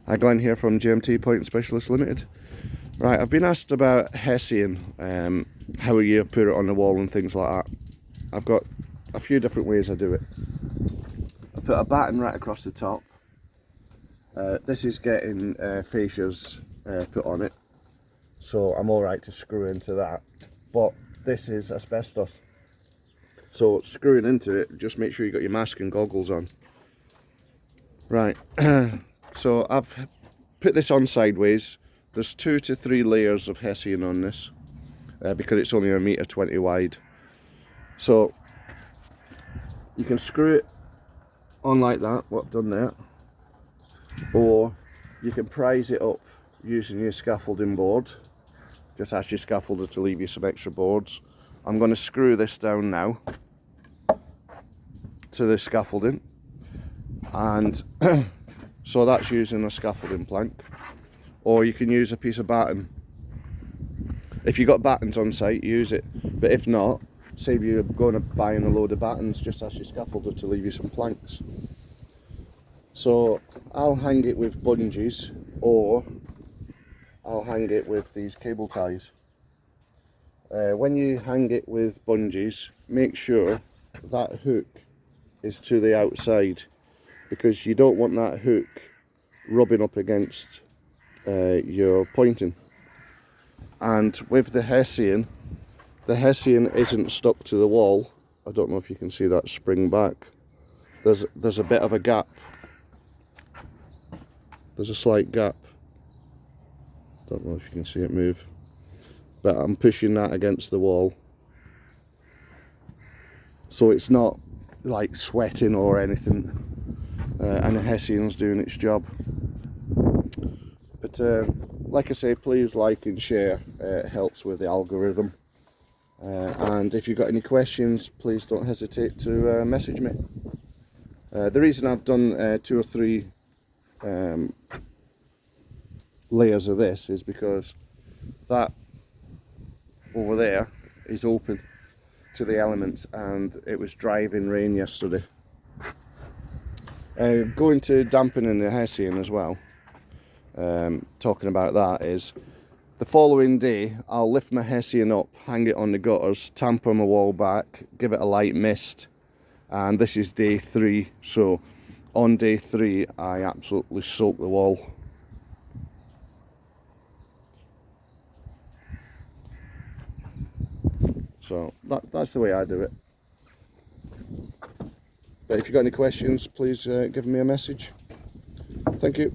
Hi, Glenn here from GMT Point Specialist Limited. Right, I've been asked about hessian, how you put it on the wall and things like that. I've got a few different ways I do it. I put a batten right across the top. This is getting fascias put on it, so I'm alright to screw into that. But this is asbestos, so screwing into it, just make sure you got your mask and goggles on. Right, so I've put this on sideways. There's 2 to 3 layers of hessian on this because it's only 1.20 m wide. So you can screw it on like that, what I've done there, or you can prise it up using your scaffolding board. Just ask your scaffolder to leave you some extra boards. I'm going to screw this down now to the scaffolding, and so that's using a scaffolding plank, or you can use a piece of batten. If you've got battens on site, use it, but if not, save you going to buying a load of battens, just ask your scaffolder to leave you some planks. So I'll hang it with bungees, or I'll hang it with these cable ties. When you hang it with bungees, make sure that hook is to the outside, because you don't want that hook rubbing up against your pointing. And with the hessian isn't stuck to the wall. I don't know if you can see that spring back. There's a bit of a gap. There's a slight gap. Don't know if you can see it move, but I'm pushing that against the wall, so it's not like sweating or anything, and the hessian's doing its job. But like I say, please like and share, it helps with the algorithm. And if you've got any questions, please don't hesitate to message me. The reason I've done 2 or 3 layers of this is because that over there is open to the elements, and it was driving rain yesterday. Going to dampening the hessian as well, talking about that, is the following day I'll lift my hessian up, hang it on the gutters, tamper my wall back, give it a light mist, and this is day 3. So on day 3 I absolutely soak the wall. So that's the way I do it. But if you've got any questions, please give me a message. Thank you.